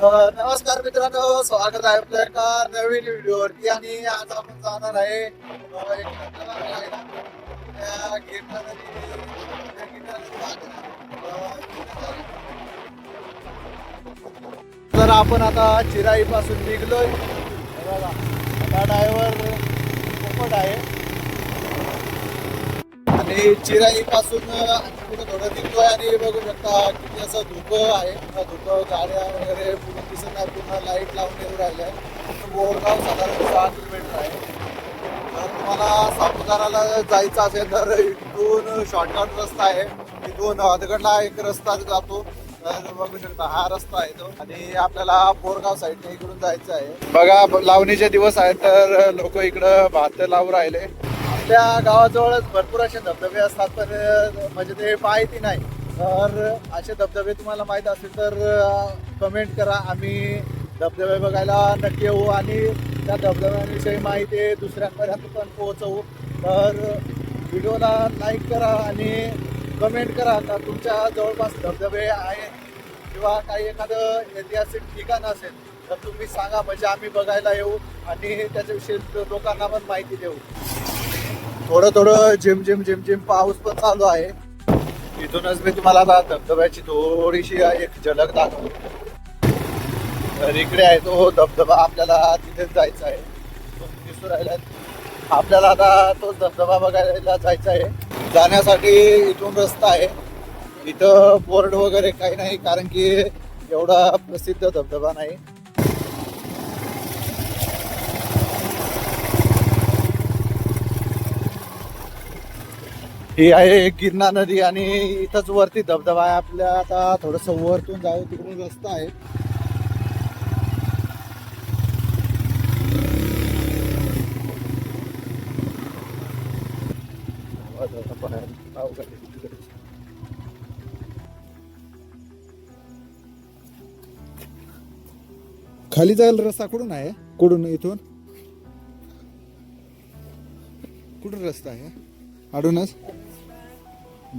नमस्कार मित्रांनो, स्वागत आहे आपल्या एका नवीन व्हिडिओवरती. आणि आज आपण जाणार आहे एक धबधबा बघायला. त्या गिरणा तर आपण आता चिराई पासून निघलोय. बघा, आता ड्रायव्हर पोपट आहे आणि चिराई पासून पुढे थोडं निघतोय. आणि बघू शकता किती असं धुकं आहे. धुकं, गाड्या वगैरे पूर्ण दिसत नाही. पूर्ण लाईट लावून येऊ राहिल्या आहे. बोरगाव साधारण 6 किलोमीटर आहे. जर तुम्हाला सापुताराला जायचं असेल तर इथून शॉर्टकट रस्ता आहे. इथून हदगडला एक रस्ता जातो. तर बघू शकता हा रस्ता आहे तो. आणि आपल्याला बोरगाव साईडने इकडून जायचं आहे. बघा, लावणीचे दिवस आहेत तर लोक इकडं भात लावून राहिले. आपल्या गावाजवळच भरपूर असे धबधबे असतात, पण म्हणजे ते माहिती नाही. तर असे धबधबे तुम्हाला माहीत असेल तर कमेंट करा. आम्ही धबधबे बघायला नक्की येऊ आणि त्या धबधब्यांविषयी माहिती दुसऱ्यांपर्यंत पण पोहोचवू. तर व्हिडिओला लाईक करा आणि कमेंट करा का तुमच्या जवळपास धबधबे आहेत किंवा काही एखादं ऐतिहासिक ठिकाण असेल तर तुम्ही सांगा, म्हणजे आम्ही बघायला येऊ आणि त्याच्याविषयी लोकांना पण माहिती देऊ. थोडं थोडं झिम झिम झिम झिम पाऊस पण चालू आहे. इथूनच मी तुम्हाला आता धबधब्याची थोडीशी एक झलक दाखवतो. तर इकडे आहे तो धबधबा. आपल्याला तिथेच जायचं आहे. दिसू राहिला आपल्याला आता तो धबधबा बघायला जायचा आहे. जाण्यासाठी इथून रस्ता आहे. इथं बोर्ड वगैरे काही नाही, कारण की एवढा प्रसिद्ध धबधबा नाही. ही आहे गिरणा नदी आणि इथंच वरती धबधबा आहे. आपल्या आता थोडस वरतून जाऊ, तिकडून रस्ता आहे. खाली जायला रस्ता कुठून आहे? कुठून? इथून कुठून रस्ता आहे? आडूनच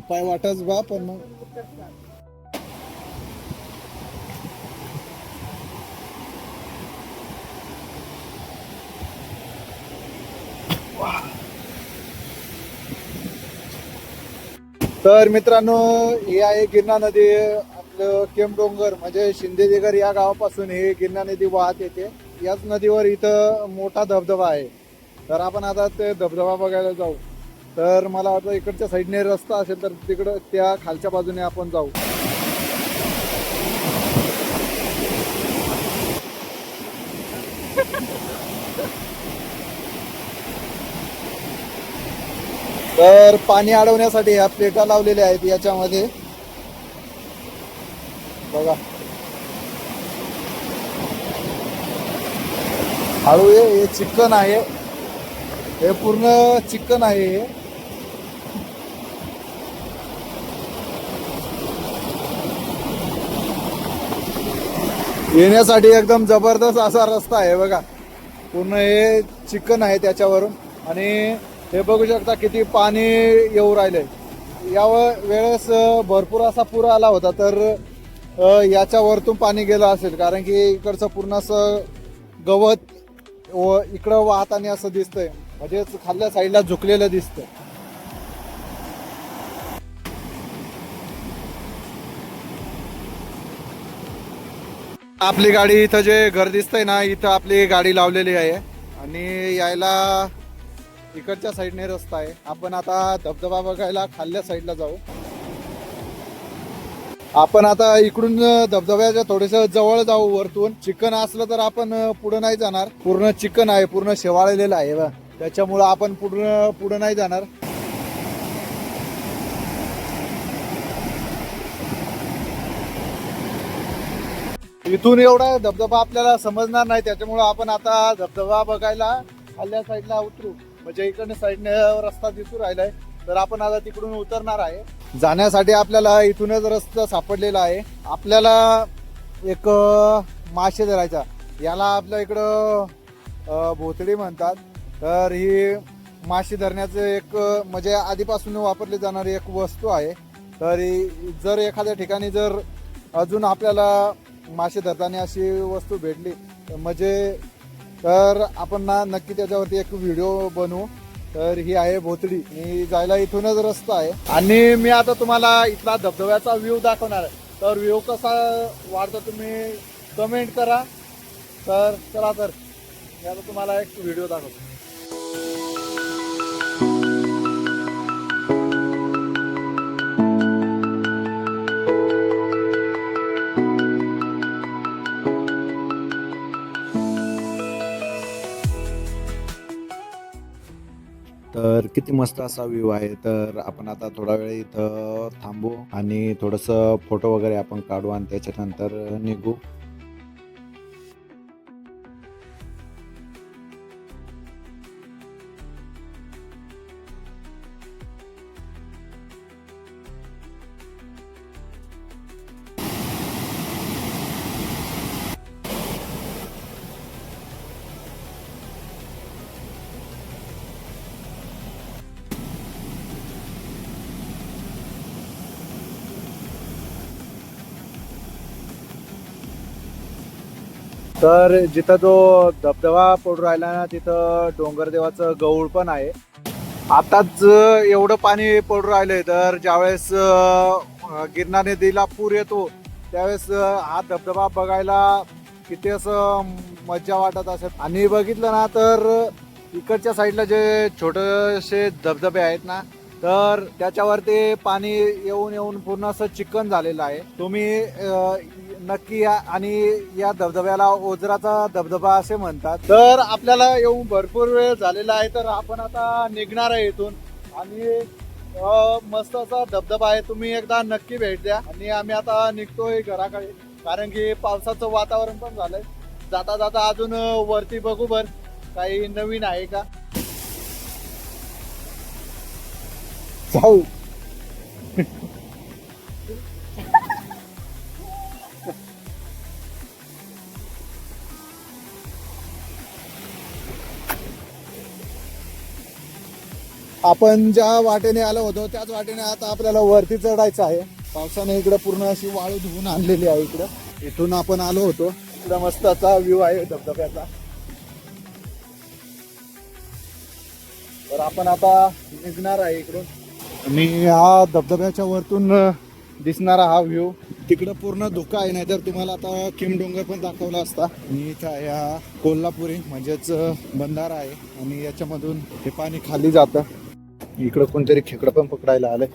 पाय वाटच बा. पण मग तर मित्रांनो, ही आहे गिरणा नदी. आपलं केमडोंगर म्हणजे शिंदेदिगर या गावापासून ही गिरणा नदी वाहत येते. याच नदीवर इथं मोठा धबधबा आहे. तर आपण आता ते धबधबा बघायला जाऊ. तर मला वाटतं इकडच्या साईडने रस्ता असेल तर तिकडं त्या खालच्या बाजूने आपण जाऊ. तर पाणी अडवण्यासाठी ह्या प्लेटा लावलेल्या आहेत याच्यामध्ये. बघा, हळू हे चिकन आहे. हे पूर्ण चिकन आहे. येण्यासाठी एकदम जबरदस्त असा रस्ता आहे. बघा, पूर्ण हे चिकन आहे त्याच्यावरून. आणि हे बघू शकता किती पाणी येऊ राहिले. या वेळेस भरपूर असा पूर आला होता, तर याच्यावरतून पाणी गेलं असेल, कारण की इकडचं पूर्ण असं गवत व इकडं वाहताना असं दिसतंय, म्हणजे खाल्ल्या साईडला झुकलेलं दिसतंय. आपली गाडी इथं जे घर दिसतंय ना, इथं आपली गाडी लावलेली आहे. आणि यायला इकडच्या साईडने रस्ता आहे. आपण आता धबधबा बघायला खाल्ल्या साईडला जाऊ. आपण आता इकडून धबधब्याच्या थोडेस जवळ जाऊ. वरतून चिकन असलं तर आपण पुढे नाही जाणार. पूर्ण चिकन आहे, पूर्ण शेवाळलेलं आहे बा, त्याच्यामुळं आपण पुढे नाही जाणार. इथून एवढा धबधबा आपल्याला समजणार नाही, त्याच्यामुळं आपण आता धबधबा बघायला खाल्ल्या साईडला उतरू. म्हणजे इकडनं साईडने रस्ता दिसू राहिलाय, तर आपण आता तिकडून उतरणार आहे. जाण्यासाठी आपल्याला इथूनच रस्ता सापडलेला आहे. आपल्याला एक मासे धरायचा, याला आपल्या इकडं भोतडी म्हणतात. तर ही मासे धरण्याचं एक म्हणजे आधीपासून वापरली जाणारी एक वस्तू आहे. तर जर एखाद्या ठिकाणी जर अजून आपल्याला मासे धरताना अशी वस्तू भेटली म्हणजे तर आपण ना नक्की त्याच्यावरती एक व्हिडिओ बनवू. तर ही आहे भोतडी आणि जायला इथूनच रस्ता आहे आणि मी आता तुम्हाला इथला धबधब्याचा व्ह्यू दाखवणार आहे. तर व्ह्यू कसा वाटतो तुम्ही कमेंट करा. तर चला तर मी आता तुम्हाला एक व्हिडिओ दाखवतो. तर किती मस्त असा व्ह्यू आहे. तर आपण आता थोडा वेळ इथं थांबू आणि थोडंसं फोटो वगैरे आपण काढू आणि त्याच्यानंतर निघू. तर जिथं जो धबधबा पडू राहिला ना तिथं डोंगरदेवाचं गौळ पण आहे. आताच एवढं पाणी पडू राहिलंय तर ज्यावेळेस गिरणा नदीला पूर येतो त्यावेळेस हा धबधबा बघायला किती असं मज्जा वाटत असेल. आणि बघितलं ना तर इकडच्या साईडला जे छोटेसे धबधबे आहेत ना तर त्याच्यावरती पाणी येऊन येऊन पूर्ण असं चिकन झालेलं आहे. तुम्ही नक्की या. आणि या धबधब्याला ओझराचा धबधबा असे म्हणतात. तर आपल्याला येऊन भरपूर वेळ झालेला आहे तर आपण आता निघणार आहे इथून. आणि मस्त असा धबधबा आहे, तुम्ही एकदा नक्की भेट द्या. आणि आम्ही आता निघतोय घराकडे कारण की पावसाचं वातावरण पण झालंय. जाता जाता अजून वरती बघू बर काही नवीन आहे का. जाऊ आपण ज्या वाटेने आलो होतो त्याच वाटेने आता आपल्याला वरती चढायचं आहे. पावसाने इकडे पूर्ण अशी वाळू धुवून आणलेली आहे. इकडं इथून आपण आलो होतो. इकडं मस्त असा व्ह्यू आहे धबधब्याचा. तर आपण आता निघणार आहे इकडून. आणि हा धबधब्याच्या वरतून दिसणारा हा व्ह्यू. तिकडं पूर्ण धुका आहे, नाहीतर तुम्हाला आता किमडोंगर पण दाखवला असता. आणि इथं हा कोल्हापुरी म्हणजेच बंधारा आहे आणि याच्यामधून हे पाणी खाली जातं. इकडं कोणतरी खेकडं पण पकडायला आलंय.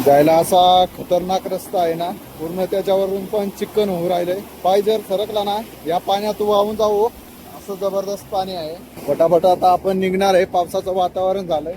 जायला असा खतरनाक रस्ता आहे ना, पूर्ण त्याच्यावरून पण चिक्कन होऊ राहिलंय. पाय जर सरकला ना या पाण्यात वाहून जाऊ असं जबरदस्त पाणी आहे. पटापट आता आपण निघणार आहे, पावसाचं वातावरण झालंय.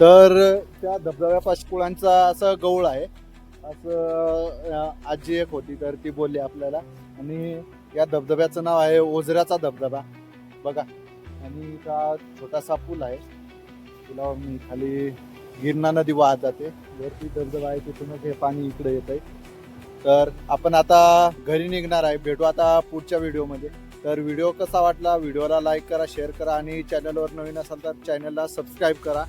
तर त्या धबधब्यापाशी कुळांचा असं गौळ आहे असं आजी एक होती तर ती बोलली आपल्याला. आणि या धबधब्याचं नाव आहे ओझऱ्याचा धबधबा बघा. आणि का छोटासा पूल आहे, पुलावर मी खाली गिरणा नदी वाहत जाते. वरती धबधबा आहे तिथूनच हे पाणी इकडे येत आहे. तर आपण आता घरी निघणार आहे. भेटू आता पुढच्या व्हिडिओमध्ये. तर व्हिडिओ कसा वाटला, व्हिडिओला लाईक करा, शेअर करा आणि चॅनलवर नवीन असाल तर चॅनलला सबस्क्राईब करा.